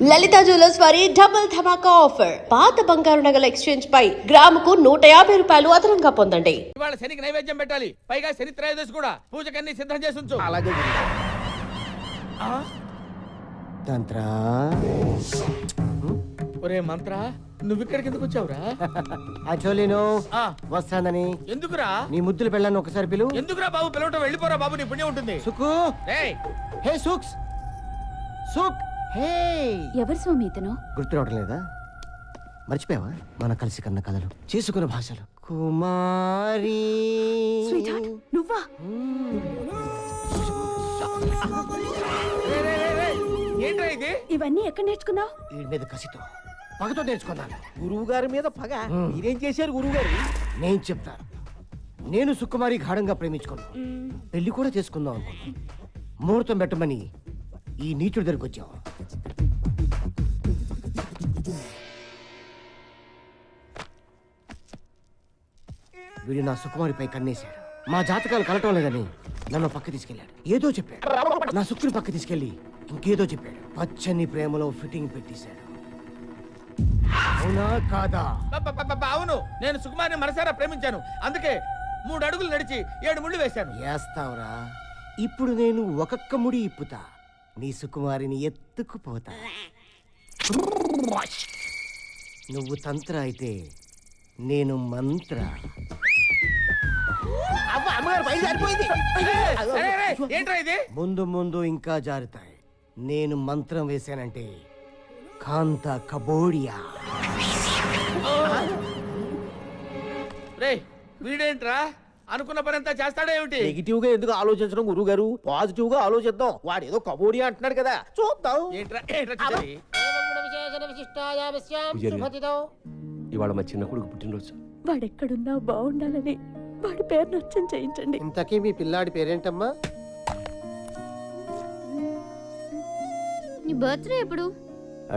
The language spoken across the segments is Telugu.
లలిత జ్యువెలర్స్ వారి డబుల్ ధమాకా ఆఫర్. పాత బంగారు నగల ఎక్స్చేంజ్ పై గ్రాముకు 150 రూపాయలు అదనంగా పొందండి. ఇవాళ శనికి నైవేద్యం పెట్టాలి, పైగా శని త్రయోదశి కూడా. పూజకన్నీ సిద్ధం చేసి ఉంచు. అలాగే తంత్ర. ఒరే మంత్ర, నువ్వు ఇక్కడికి ఎందుకు వచ్చావురా? యాక్చువల్లీ వస్తానని. ఎందుకురా? నీ ముద్దులు పెళ్ళాను ఒకసారి పిలు. ఎందుకురా బాబు పిలవటం? వెళ్ళిపోరా బాబు, నీ పుణ్యం ఉంటుంది. సుకు. ఏయ్ హే సుక్స్. సుక్. హే. ఎవరు స్వామి ఇతను? గుర్తు రావడం లేదా? మర్చిపోయావా? మన కలిసి కన్న కథలు, చేసుకున్న భాషలు. కుమారి. నువ్వా? ఏంట్రా ఇది? ఇవన్నీ ఎక్కడ నేర్చుకున్నావు? వీడి మీద కసితో, పగతో నేర్చుకున్నాను. గురువు గారి మీద పగ. మీరేం చేశారు గురువు గారు? నేను చెప్తాను. నేను సుకుమారి గాఢంగా ప్రేమించుకున్నాను. పెళ్లి కూడా చేసుకుందాం అనుకున్నాను. ముహూర్తం పెట్టమని ఈ నీచుడి దగ్గరికి వచ్చాం. వీడు నా సుకుమారిపై కన్నేశాడు. మా జాతకాలు కలటం లేదని నన్ను పక్క తీసుకెళ్ళాడు. ఏదో చెప్పాడు. నా సుక్కుని పక్క తీసుకెళ్లి ఇంకేదో చెప్పాడు. పచ్చని ప్రేమలో ఫిట్టింగ్ పెట్టేశాడు. అవునా కాదా? అవును, నేను సుకుమారిని మనసారా ప్రేమించాను. అందుకే 3 అడుగులు నడిచి 7 ముళ్ళు వేశాను. వేస్తావురా? ఇప్పుడు నేను ఒక్కొక్క ముడి ఇప్పుతా. నీ సుకుమారిని ఎత్తుకుపోతా. నువ్వు తంత్ర అయితే నేను మంత్ర. అమ్మగారు బయట జారిపోయింది. ఏంట్రా ఇది? ముందు ముందు ఇంకా జారుతాయి. నేను మంత్రం వేశానంటే కాంత కబోడియా. రే వీడేంట్రా? అనుకున్న పని అంతా చేస్తాడా ఏమిటి? నెగిటివ్ గా ఎందుకు ఆలోచించడం గురువు గారు? పాజిటివ్ గా ఆలోచిద్దాం. వాడు ఏదో కబోడి అంటున్నాడు కదా, చూద్దాం. ఏంట్రా చూసేది? ఇవాళ మా చిన్న కొడుకు పుట్టినరోజు. వాడెక్కడున్నా బాగుండాలని వాడి పేరు నచ్చం చేయించండి. ఇంతకీ మీ పిల్లాడి పేరేంటమ్మా? నీ బర్త్డే ఎప్పుడు?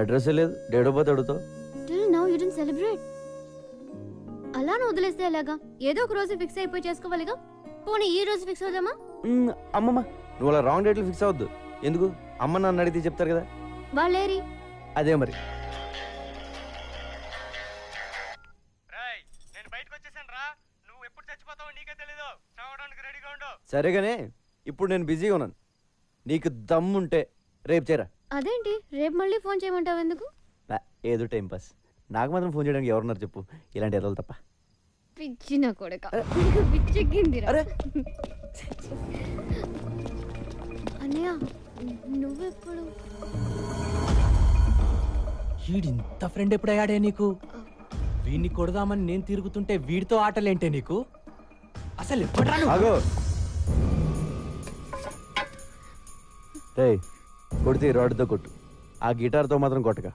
అడ్రస్ లేదు, డేట్ ఆఫ్ బర్త్ అడుగుతావు. Till now you didn't celebrate. అలా వదిలేస్తే ఎలాగా? ఏదో ఒక రోజు ఫిక్స్ అయిపోయి చేసుకోవాలిగా. పోనీ ఈ రోజు ఫిక్స్ అవుదామా? అమ్మమ్మ, నువ్వు అలా రాంగ్ డేట్లు ఫిక్స్ అవద్దు. ఎందుకు? అమ్మ నన్ను అడిగితే చెప్తారు కదా. వాళ్ళేరి అదే మరి. సరేగానే, ఇప్పుడు నేను బిజీగా ఉన్నాను. నీకు దమ్ముంటే రేపు చేరా. అదేంటి రేపు మళ్ళీ ఫోన్ చేయమంటావు? ఎందుకు? ఏదో టైం పాస్. నాకు మాత్రం ఫోన్ చేయడానికి ఎవరున్నారు చెప్పు, ఇలాంటి ఎదలు తప్ప. పిచ్చి నా కొడక, పిచ్చెక్కిందిరా. అన్నయ్య నువ్వెప్పుడు? వీడింత ఫ్రెండ్ ఎప్పుడయ్యాడే నీకు? వీడిని కొడదామని నేను తిరుగుతుంటే వీడితో ఆటలేంటే నీకు? అసలు ఎప్పుడరా? రే కొడితే రాడ్తో కొట్టు, ఆ గిటార్తో మాత్రం కొట్టగా.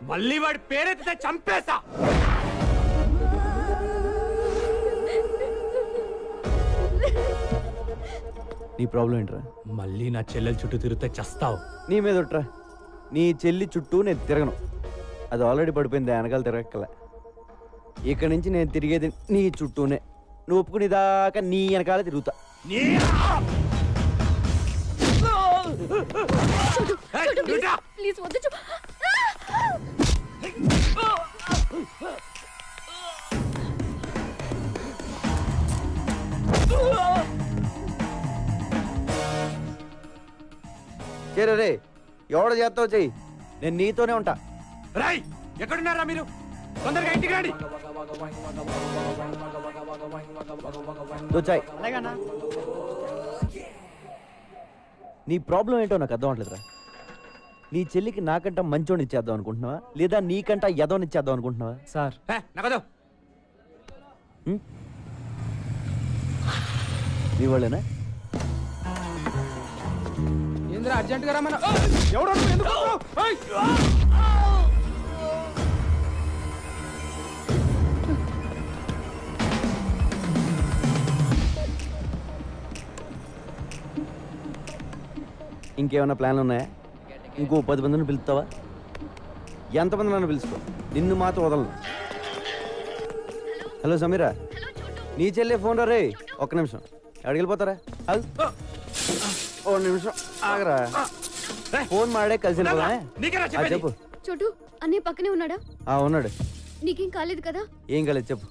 మళ్ళీ వాడి పేరెత్తితే చంపేస్తా. నీ ప్రాబ్లం ఏంట్రా? మళ్ళీ నా చెల్లెల చుట్టూ తిరిగితే చస్తావు. నీ మీద ఒట్రా. నీ చెల్లి చుట్టూ నేను తిరగను. అది ఆల్రెడీ పడిపోయింది, వెనకాల తిరగక్కల. ఇక్కడి నుంచి నేను తిరిగేది నీ చుట్టూనే. నువ్వు ఒప్పుకుని దాకా నీ వెనకాల తిరుగుతా. ప్లీజ్ వద్దు. చేరే ఎవడ చేస్తావు చెయ్యి, నేను నీతోనే ఉంటా. రాయ్, ఎక్కడున్నారా మీరు? తొందరగా ఇంటికి రండి. దో చాయ్. నీ ప్రాబ్లం ఏంటో నాకు అర్థం అవట్లేదురా. నీ చెల్లికి నాకంట మంచోని ఇచ్చేద్దాం అనుకుంటున్నావా లేదా నీకంట ఎదవని ఇచ్చేద్దాం అనుకుంటున్నావా? సార్ నగదు నీ వాళ్ళేనా? ఏంద్రా అర్జెంట్ గా రమ్మన్నా. ఇంకేమైనా ప్లాన్లు ఉన్నాయా? ఇంకో 10 మందిని పిలుస్తావా? ఎంతమంది నన్ను పిలుచుకో, నిన్ను మాత్రం వదలను. హలో సమీరా, నీ చెల్లె ఫోన్ రా రే. ఒక్క నిమిషం, ఎక్కడికి వెళ్ళిపోతారా? ఓ నిమిషం ఆగరా. ఫోన్ మాడే కలిసి వెళ్ళిపోదా? చెప్పు. చోటు అన్నయ్య పక్కనే ఉన్నాడా? ఉన్నాడు. నీకేం కాలేదు కదా? ఏం కాలేదు చెప్పు.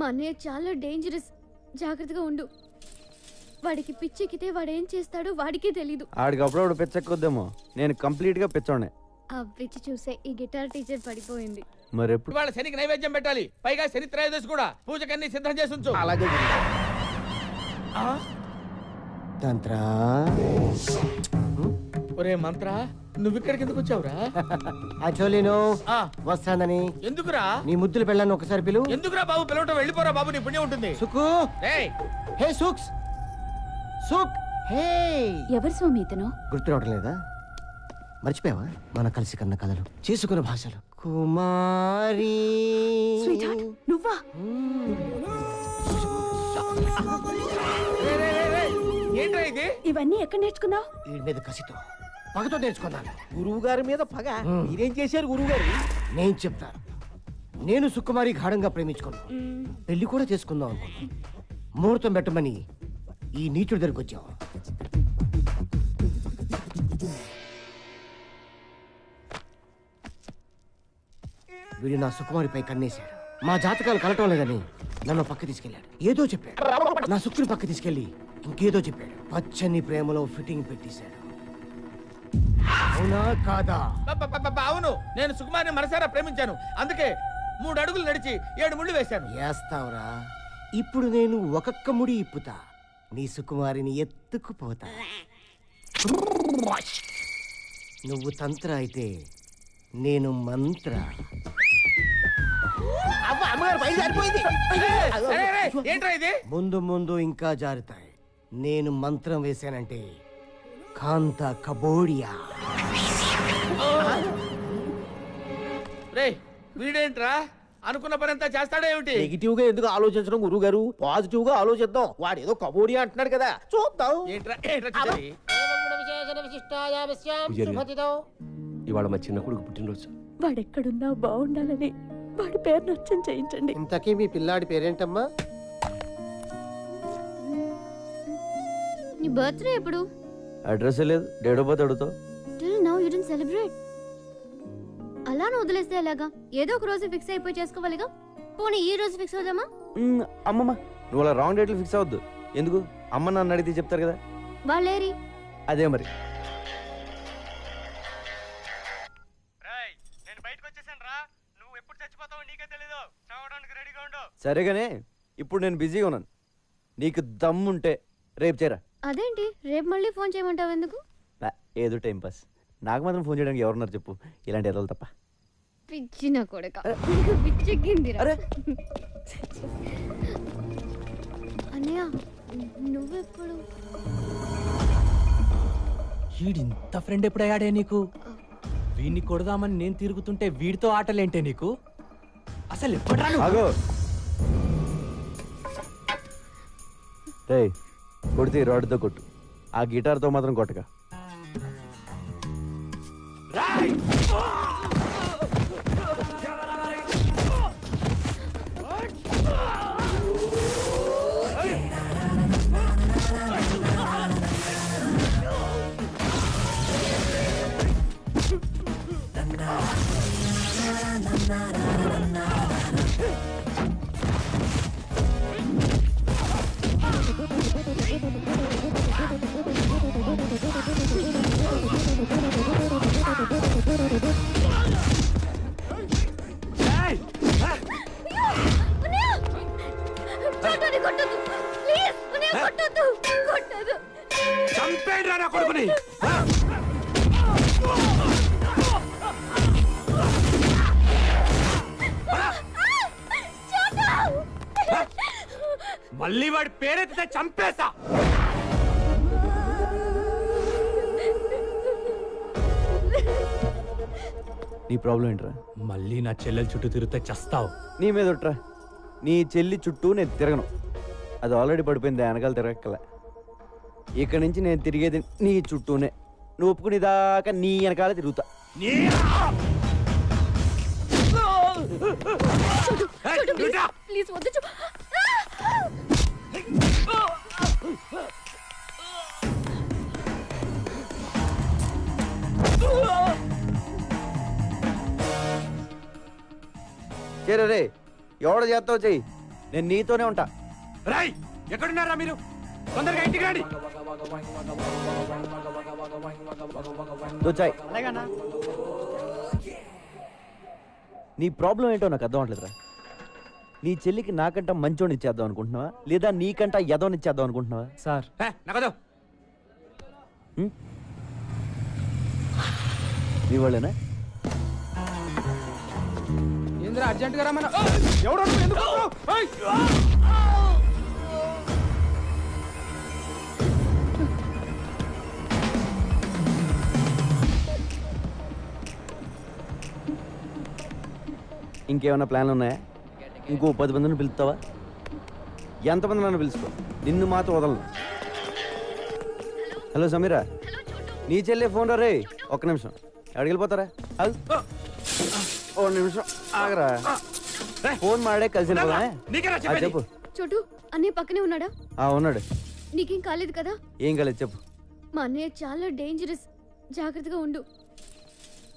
మా అన్నయ్య చాలా డేంజరస్, జాగ్రత్తగా ఉండు. వాడికి పిచ్చెక్కితే వాడేం చేస్తాడో వాడికే తెలీదు. ఆడికి అప్పుడప్పుడు పిచ్చెక్కొద్దేమో, నేను కంప్లీట్ గా పిచ్చోనే. ఆ పిచ్చి చూసే ఈ గిటార్ టీచర్ పడిపోయింది. మరి ఎప్పుడు? వాళ్ళ శనికి నైవేద్యం పెట్టాలి, పైగా శని త్రయోదశి కూడా. పూజకన్నీ సిద్ధం చేసి ఉంచు. అలాగే తంత్ర ఒరే మంత్ర, నువ్వు ఇక్కడికి ఎందుకు వచ్చావురా? యాక్చువల్లీ నో ఆ, వస్తానని. ఎందుకురా? నీ ముద్దులు పెళ్ళాను ఒకసారి పిలు. ఎందుకురా బాబు పిలవటం? వెళ్ళిపోరా బాబు, నీ పుణ్యం ఉంటుంది. సుకు, రేయ్, హే సుక్స్, సుక్, హే. ఎవరు స్వామి ఇతను? గుర్తు రావడం లేదా? మర్చిపోయావా మన కలిసి కన్న కథలు, చేసుకున్న భాషలు? కుమారి నువ్వా? రేయ్, రేయ్, రేయ్, రేయ్, ఏంట్రా ఇది? ఇవన్నీ ఎక్కడ నేర్చుకున్నావు? వీడి మీద కసితో పగతో నేర్చుకున్నాను. గురువు గారి మీద పగ. మీరేం చేశారు గురువు గారు? నేను చెప్తాను. నేను సుకుమారి గాఢంగా ప్రేమించుకున్నాను, పెళ్లి కూడా చేసుకుందాం అనుకున్నాను. ముహూర్తం పెట్టమని ఈ నీచుడి దగ్గరికి వచ్చావు. వీడు నా సుకుమారిపై కన్నేశాడు. మా జాతకాలు కలటం లేదని నన్ను పక్క తీసుకెళ్ళాడు. ఏదో చెప్పాడు. నా సుక్కుని పక్క తీసుకెళ్లి ఇంకేదో చెప్పాడు. పచ్చని ప్రేమలో ఫిట్టింగ్ పెట్టేశాడు. అవునా కాదా? అవును, నేను సుకుమారిని మనసారా ప్రేమించాను. అందుకే 3 అడుగులు నడిచి 7 ముళ్ళు వేశాను. వేస్తావురా? ఇప్పుడు నేను ఒక్కొక్క ముడి ఇప్పుతా, నీ సుకుమారిని ఎత్తుకుపోతా. నువ్వు తంత్ర అయితే నేను మంత్ర. అమ్మగారు పైన జారిపోయింది. రేయ్, రేయ్, ఏంట్రా ఇది? ముందు ముందు ఇంకా జారుతాయి. నేను మంత్రం వేశానంటే కాంత కబోడియా. రేయ్, వీడేంట్రా అనుకున్న పని అంతా చేస్తాడేమిటి? నెగిటివ్ గా ఎందుకు ఆలోచించడం గురువు గారు? పాజిటివ్ గా ఆలోచిద్దాం. వాడు ఏదో కబోడి అంటున్నాడు కదా, చూద్దాం. ఏంట్రా ఏంట్రా చేసేది? ఇవాళ మా చిన్న కొడుకు పుట్టినరోజు. వాడెక్కడున్నా బాగుండాలని వాడి పేరు నచ్చం చేయించండి. ఇంతకీ మీ పిల్లాడి పేరేంటమ్మా? నీ బర్త్డే ఎప్పుడు? అడ్రస్ లేదు, డేట్ ఆఫ్ బర్త్ అడుగుతావు. Till now you didn't celebrate. అలానే వదిలేస్తే ఎలాగా? ఏదో ఒక రోజు ఫిక్స్ అయిపోయి చేసుకోవాలిగా. పోనీ ఈ రోజు ఫిక్స్ అవుదామా? అమ్మమ్మ, నువ్వు అలా రాంగ్ డేట్లు ఫిక్స్ అవద్దు. ఎందుకు? అమ్మ నన్ను అడిగితే చెప్తారు కదా. వాళ్ళేరి అదే మరి. సరేగానే, ఇప్పుడు నేను బిజీగా ఉన్నాను. నీకు దమ్ముంటే రేపు చేరా. అదేంటి రేపు మళ్ళీ ఫోన్ చేయమంటావు ఎందుకు? ఏదో టైం పాస్. నాకు మాత్రం ఫోన్ చేయడానికి ఎవరున్నారు చెప్పు, ఇలాంటి ఎదలు తప్ప. పిచ్చిన కొడక, పిచ్చెక్కిందిరా. అరే అన్నయ్య, నువ్వెప్పుడు? వీడింత ఫ్రెండ్ ఎప్పుడయ్యాడే నీకు? వీడిని కొడదామని నేను తిరుగుతుంటే వీడితో ఆటలేంటే నీకు? అసలు ఎప్పుడరా నువ్వు? ఆగో రేయ్, కొడితే రాడ్తో కొట్టు, ఆ గిటార్తో మాత్రం కొట్టగా. అన్నయ్య! చూడటానికి కొట్టొద్దు. కొడుకుని మళ్ళీ వాడి పేరెత్తితే చంపేస్తా. నీ ప్రాబ్లం ఏంట్రా? మళ్ళీ నా చెల్లెల చుట్టూ తిరిగితే చస్తావు. నీ మీద ఒట్రా. నీ చెల్లి చుట్టూ నేను తిరగను. అది ఆల్రెడీ పడిపోయింది, వెనకాల తిరగక్కల. ఇక్కడి నుంచి నేను తిరిగేది నీ చుట్టూనే. నువ్వు ఒప్పుకుని దాకా నీ వెనకాల తిరుగుతా. ప్లీజ్ వద్దు చేరే రే, ఎవడ చేస్తావు చెయ్యి, నేను నీతోనే ఉంటా. రాయ్, ఎక్కడున్నారా మీరు? తొందరగా ఇంటికి రండి. దోచాయ్. నీ ప్రాబ్లం ఏంటో నాకు అర్థం అవట్లేదురా. నీ చెల్లికి నాకంట మంచోని ఇచ్చేద్దాం అనుకుంటున్నావా, లేదా నీకంట ఎదోని ఇచ్చేద్దాం అనుకుంటున్నావా? సార్ నగదు నీ వాళ్ళేనా? ఏంద్రా అర్జెంట్ గా రమ్మన్నా. ఎవడో ఎందుకు? ఇంకేమైనా ప్లాన్లు ఉన్నాయా? ఇంకో 10 మందిని పిలుస్తావా? ఎంతమంది నన్ను పిలుచుకో, నిన్ను మాత్రం వదలను. హలో సమీరా, నీ చెల్లె ఫోన్ రే. ఒక్క నిమిషం, ఎక్కడికి వెళ్ళిపోతారా? ఓ నిమిషం ఆగరా. ఫోన్ మాడే కలిసి చెప్పు. చోటు అన్నయ్య పక్కనే ఉన్నాడా? ఉన్నాడు. నీకేం కాలేదు కదా? ఏం కాలేదు చెప్పు. మా అన్నయ్య చాలా డేంజరస్, జాగ్రత్తగా ఉండు.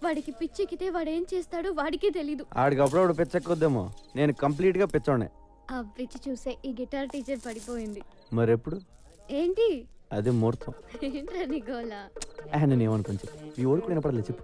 వాడికి పిచ్చెక్కితే వాడేం చేస్తాడో వాడికే తెలీదు. ఆడికి అప్పుడప్పుడు పిచ్చెక్కొద్దేమో, నేను కంప్లీట్ గా పిచ్చోనే. ఆ పిచ్చి చూసే ఈ గిటార్ టీచర్ పడిపోయింది. మరెప్పుడు? ఏంటి అదే ముహూర్తం. ఏంట్రా నీ గోలా? నేను ఏమనుకోని చెప్పు, మీ ఓడి కూడా వినపడలేదు చెప్పు.